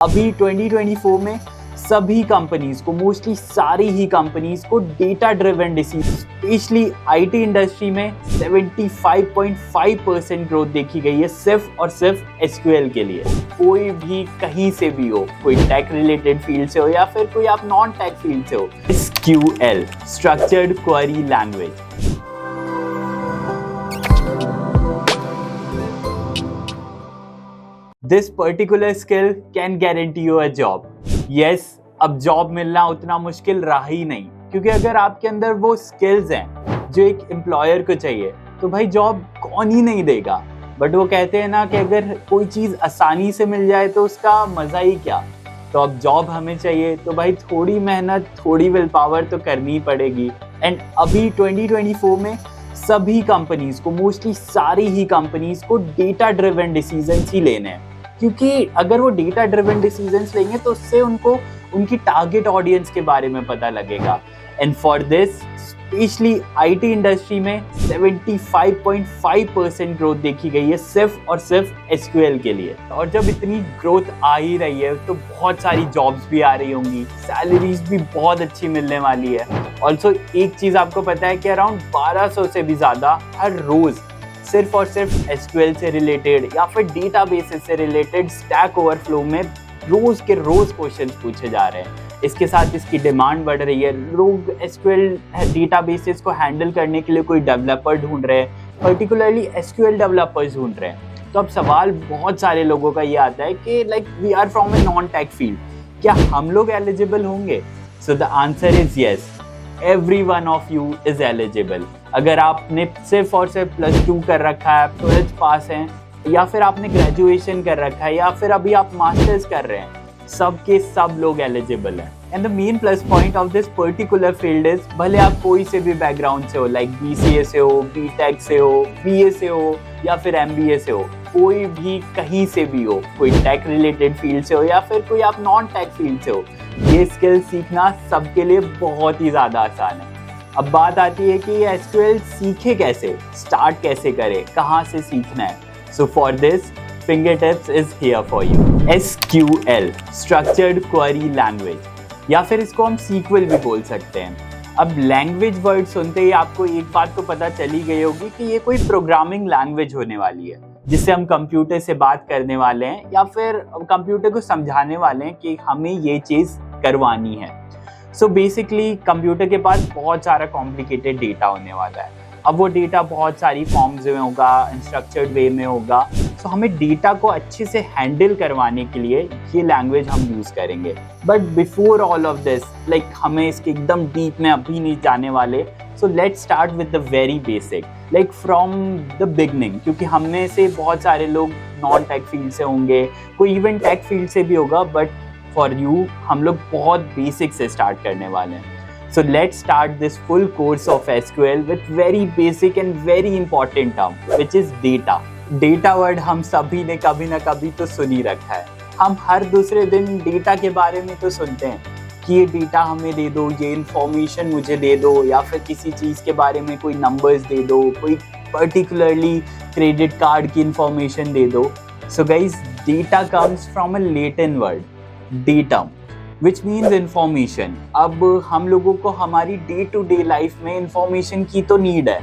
अभी 2024 में सभी कंपनीज को, मोस्टली सारी ही कंपनीज को data driven decision, specially IT industry में 75.5% ग्रोथ देखी गई है सिर्फ और सिर्फ एसक्यूएल के लिए। कोई भी कहीं से भी हो, कोई टेक रिलेटेड फील्ड से हो या फिर कोई आप नॉन टेक फील्ड से हो, SQL structured query language. This particular skill can guarantee you a job. Yes, अब जॉब मिलना उतना मुश्किल रहा ही नहीं, क्योंकि अगर आपके अंदर वो स्किल्स हैं जो एक एम्प्लॉयर को चाहिए तो भाई जॉब कौन ही नहीं देगा। बट वो कहते हैं ना कि अगर कोई चीज़ आसानी से मिल जाए तो उसका मज़ा ही क्या। तो अब जॉब हमें चाहिए तो भाई थोड़ी मेहनत, थोड़ी विल पावर तो करनी ही पड़ेगी। एंड अभी 2024 में सभी कंपनीज को, मोस्टली सारी ही कंपनीज को डेटा ड्रिवन डिसीजंस ही लेने हैं, क्योंकि अगर वो डेटा ड्रिवन डिसीजंस लेंगे तो उससे उनको उनकी टारगेट ऑडियंस के बारे में पता लगेगा। And for this specially IT industry में 75.5% ग्रोथ देखी गई है सिर्फ और सिर्फ एसक्यूएल के लिए। और जब इतनी ग्रोथ आ ही रही है तो बहुत सारी जॉब्स भी आ रही होंगी, सैलरीज भी बहुत अच्छी मिलने वाली है। ऑल्सो एक चीज़ आपको पता है कि अराउंड 1200 से भी ज़्यादा हर रोज़ सिर्फ और सिर्फ एसक्यूएल से रिलेटेड या फिर डेटाबेसेस से रिलेटेड स्टैक ओवरफ्लो में रोज के रोज क्वेश्चंस पूछे जा रहे हैं। इसके साथ इसकी डिमांड बढ़ रही है। लोग एसक्यूएल डेटाबेसेस को हैंडल करने के लिए कोई डेवलपर ढूंढ रहे हैं, पर्टिकुलरली एसक्यूएल डेवलपर्स ढूंढ रहे हैं। तो अब सवाल बहुत सारे लोगों का ये आता है कि like we are from a non tech field, क्या हम लोग एलिजिबल होंगे? So the answer is yes, every one of you is eligible. अगर आपने सिर्फ और सिर्फ +2 कर रखा है, 12th पास हैं, या फिर आपने ग्रेजुएशन कर रखा है, या फिर अभी आप मास्टर्स कर रहे हैं, सब के सब लोग एलिजिबल हैं। And the main plus point of this particular field is, भले आप कोई से भी बैकग्राउंड से हो, लाइक बीसीए से हो, बीटेक से हो, बीए से हो या फिर एमबीए से हो, कोई भी कहीं से भी हो, कोई टेक रिलेटेड फील्ड से हो या फिर कोई आप नॉन टेक फील्ड से हो, ये स्किल सीखना सबके लिए बहुत ही ज़्यादा आसान है। अब बात आती है कि ये एसक्यूएल सीखे कैसे, स्टार्ट कैसे करें, कहाँ से सीखना है। So for this Fingertips is here for you. SQL Structured Query Language, या फिर इसको हम SQL भी बोल सकते हैं। अब लैंग्वेज वर्ड सुनते ही आपको एक बात तो पता चली गई होगी कि ये कोई प्रोग्रामिंग लैंग्वेज होने वाली है, जिससे हम कंप्यूटर से बात करने वाले हैं या फिर कंप्यूटर को समझाने वाले हैं कि हमें ये चीज़ करवानी है। सो बेसिकली कंप्यूटर के पास बहुत सारा कॉम्प्लिकेटेड डेटा होने वाला है। अब वो डेटा बहुत सारी फॉर्म्स में होगा, स्ट्रक्चर्ड वे में होगा। सो हमें डेटा को अच्छे से हैंडल करवाने के लिए ये लैंग्वेज हम यूज़ करेंगे। But before all of this, like हमें इसके एकदम डीप में अभी नहीं जाने वाले। So let's start with the very basic, like from the beginning, क्योंकि हम में से बहुत सारे लोग नॉन टेक फील्ड से होंगे, कोई इवन टेक फील्ड से भी होगा, बट फॉर यू हम लोग बहुत बेसिक से स्टार्ट करने वाले हैं। So let's start this full course of SQL with very basic and very important term, which is data. Data word हम सभी ने कभी ना कभी तो सुन ही रखा है। हम हर दूसरे दिन डेटा के बारे में तो सुनते हैं कि ये डेटा हमें दे दो, ये इन्फॉर्मेशन मुझे दे दो, या फिर किसी चीज़ के बारे में कोई नंबर्स दे दो, कोई पर्टिकुलरली क्रेडिट कार्ड की इन्फॉर्मेशन दे दो। So guys, data comes from a Latin word, datum, which means information. अब हम लोगों को हमारी डे टू डे लाइफ में इंफॉर्मेशन की तो नीड है।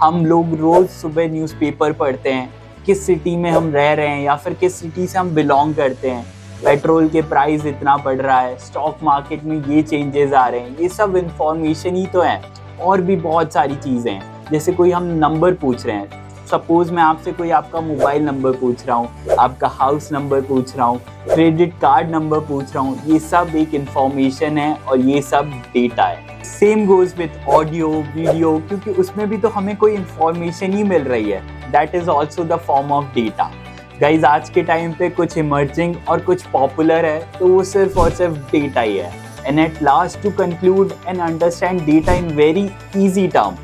हम लोग रोज़ सुबह न्यूज़पेपर पढ़ते हैं, किस सिटी में हम रह रहे हैं या फिर किस सिटी से हम बिलोंग करते हैं, पेट्रोल के प्राइस इतना बढ़ रहा है, स्टॉक मार्केट में ये चेंजेस आ रहे हैं, ये सब इंफॉर्मेशन ही तो है। और भी बहुत सारी चीज़ें हैं, जैसे कोई हम नंबर पूछ रहे हैं, सपोज मैं आपसे कोई आपका मोबाइल नंबर पूछ रहा हूँ, आपका हाउस नंबर पूछ रहा हूँ, क्रेडिट कार्ड नंबर पूछ रहा हूँ, ये सब एक इंफॉर्मेशन है और ये सब डेटा है। Same goes with audio, video, क्योंकि उसमें भी तो हमें कोई इंफॉर्मेशन ही मिल रही है। That is also the form of data. Guys आज के टाइम पे कुछ इमर्जिंग और कुछ पॉपुलर है तो वो सिर्फ और सिर्फ डेटा ही है। And at last to conclude and understand data in very easy term,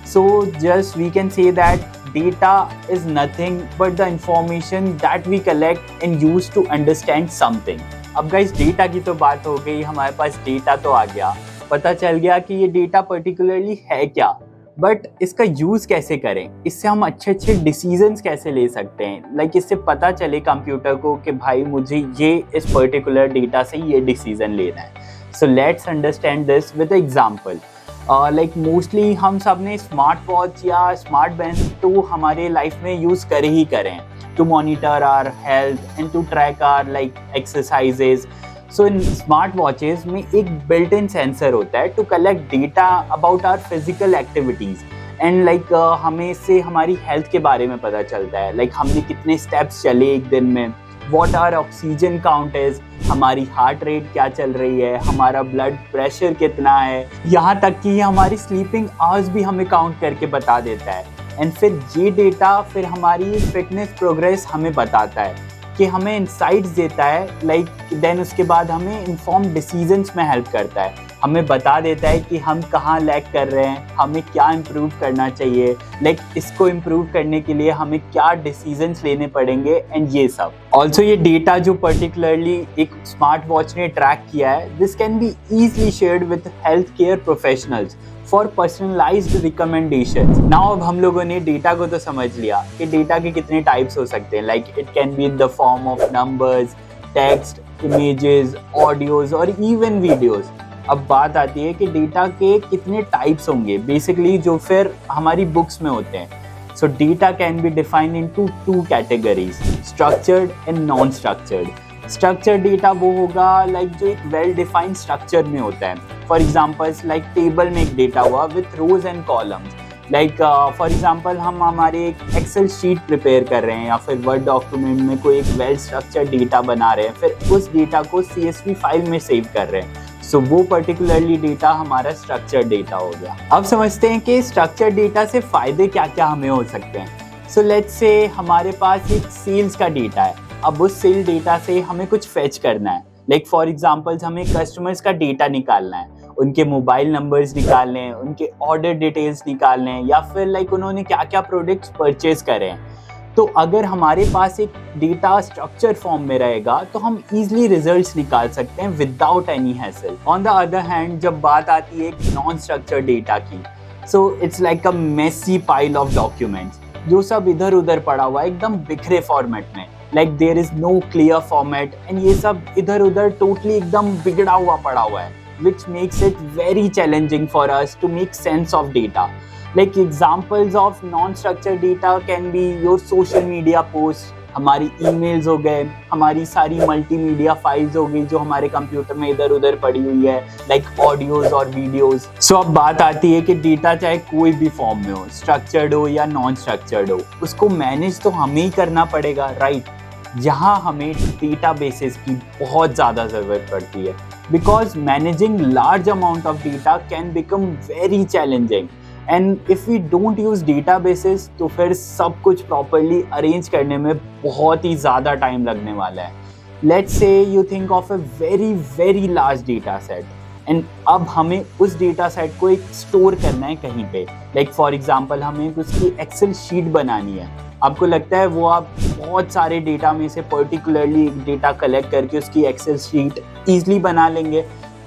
so just we can say that data is nothing but the information that we collect and use to understand something. अब guys data की तो बात हो गई, हमारे पास data तो आ गया, पता चल गया कि ये डेटा पर्टिकुलरली है क्या, बट इसका यूज़ कैसे करें, इससे हम अच्छे अच्छे डिसीजंस कैसे ले सकते हैं, लाइक इससे पता चले कंप्यूटर को कि भाई मुझे ये इस पर्टिकुलर डेटा से ये डिसीजन लेना है। So let's understand this with example. Like mostly हम सब ने स्मार्ट वॉच या स्मार्ट बैंड तो हमारे लाइफ में यूज़ करे ही करें to monitor our health and to track our like exercises. So इन स्मार्ट वॉचेज में एक बिल्ट इन सेंसर होता है to collect data about our physical activities and like हमें इससे हमारी हेल्थ के बारे में पता चलता है, लाइक हमने कितने स्टेप्स चले एक दिन में, what are oxygen count is, हमारी हार्ट रेट क्या चल रही है, हमारा ब्लड प्रेशर कितना है, यहाँ तक कि हमारी स्लीपिंग आवर्स भी हमें काउंट करके बता देता है। एंड फिर ये डेटा फिर हमारी फिटनेस प्रोग्रेस हमें बताता है कि हमें इंसाइट्स देता है, लाइक देन उसके बाद हमें इन्फॉर्म डिसीजंस में हेल्प करता है, हमें बता देता है कि हम कहाँ लैग कर रहे हैं, हमें क्या इम्प्रूव करना चाहिए, लाइक इसको इम्प्रूव करने के लिए हमें क्या डिसीजंस लेने पड़ेंगे एंड ये सब। ऑल्सो ये डेटा जो पर्टिकुलरली एक स्मार्ट वॉच ने ट्रैक किया है, this can be easily shared with health care professionals for personalised recommendations. Now अब हम लोगों ने डेटा को तो समझ लिया कि डेटा के कितने टाइप्स हो सकते हैं, like it can be in the form of numbers, text, images, audios और इवन वीडियोस। अब बात आती है कि डेटा के कितने टाइप्स होंगे बेसिकली जो फिर हमारी बुक्स में होते हैं। सो data can be defined into two categories, structured and non structured. Structured data वो होगा लाइक जो एक वेल डिफाइंड स्ट्रक्चर में होता है। फॉर एग्जाम्पल्स लाइक टेबल में एक डेटा हुआ with rows and columns, like for example हम हमारे एक एक्सेल शीट प्रिपेयर कर रहे हैं या फिर वर्ड डॉक्यूमेंट में कोई एक वेल स्ट्रक्चर्ड डेटा बना रहे हैं, फिर उस डेटा को CSV फाइल में सेव कर रहे हैं। सो वो पर्टिकुलरली डेटा हमारा स्ट्रक्चर्ड डेटा हो गया। अब समझते हैं कि स्ट्रक्चर्ड डेटा से फ़ायदे क्या क्या हमें हो सकते हैं। सो लेट्स से हमारे पास एक सेल्स का डेटा है, अब उस सेल डेटा से हमें कुछ फेच करना है, लाइक फॉर एग्जांपल्स हमें कस्टमर्स का डेटा निकालना है, उनके मोबाइल नंबर्स निकालने हैं, उनके ऑर्डर डिटेल्स निकालने हैं या फिर लाइक उन्होंने क्या क्या प्रोडक्ट्स परचेज करे हैं। तो अगर हमारे पास एक डेटा स्ट्रक्चर फॉर्म में रहेगा तो हम इजीली रिजल्ट्स निकाल सकते हैं without any hassle. On the other hand जब बात आती है एक नॉन स्ट्रक्चर्ड डेटा की, so it's like a messy pile of documents जो सब इधर उधर पड़ा हुआ है एकदम बिखरे फॉर्मेट में, like there is no clear format and ये सब इधर उधर टोटली एकदम बिगड़ा हुआ पड़ा हुआ है, which makes it very challenging for us to make sense of data. Like examples of non-structured data can be your social media posts, हमारी emails हो गए, हमारी सारी मल्टीमीडिया फाइल्स हो गई जो हमारे कंप्यूटर में इधर उधर पड़ी हुई है, लाइक ऑडियोज और वीडियोज। सो अब बात आती है कि डेटा चाहे कोई भी फॉर्म में हो, स्ट्रक्चर्ड हो या नॉन स्ट्रक्चर्ड हो, उसको मैनेज तो हमें ही करना पड़ेगा, राइट? यहाँ हमें डेटाबेसेस की बहुत ज़्यादा ज़रूरत पड़ती है, because managing large amount of data can become very challenging and if we don't use databases तो फिर सब कुछ properly arrange करने में बहुत ही ज़्यादा टाइम लगने वाला है। Let's say you think of a very large data set and अब हमें उस data set को एक store करना है कहीं पे, like for example हमें उसकी Excel sheet बनानी है। आपको लगता है वो आप बहुत सारे डेटा में से पर्टिकुलरली एक डेटा कलेक्ट करके उसकी एक्सेल शीट ईजिली बना लेंगे?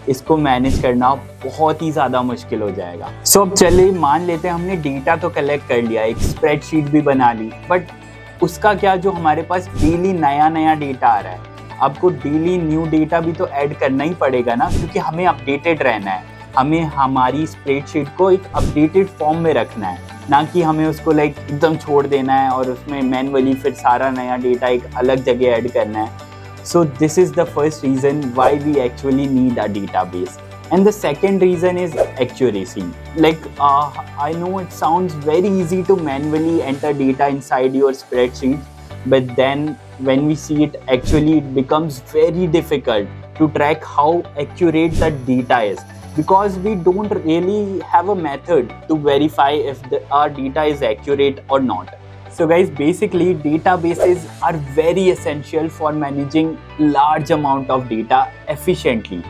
इसको मैनेज करना बहुत ही ज़्यादा मुश्किल हो जाएगा। सो अब चलिए मान लेते हैं हमने डेटा तो कलेक्ट कर लिया, एक स्प्रेडशीट भी बना ली, बट उसका क्या जो हमारे पास डेली नया डेटा आ रहा है, आपको डेली न्यू डेटा भी तो ऐड करना ही पड़ेगा ना, क्योंकि हमें अपडेटेड रहना है, हमें हमारी स्प्रेडशीट को एक अपडेटेड फॉर्म में रखना है, ना कि हमें उसको लाइक एकदम छोड़ देना है और उसमें मैनुअली फिर सारा नया डेटा एक अलग जगह ऐड करना है। So this is the first reason why we actually need a database. And the second reason is accuracy. Like I know it sounds very easy to manually enter data inside your spreadsheet, but then when we see it, actually it becomes very difficult to track how accurate that data is, because we don't really have a method to verify if our data is accurate or not. So guys, basically databases are very essential for managing large amount of data efficiently,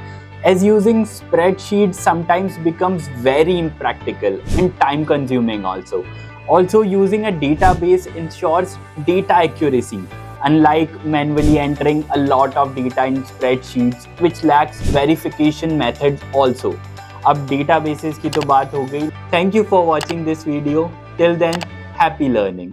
as using spreadsheets sometimes becomes very impractical and time consuming also. Also, using a database ensures data accuracy, unlike manually entering a lot of data in spreadsheets which lacks verification methods also. अब databases की तो बात हो गई, Thank you for watching this video. Till then, happy learning.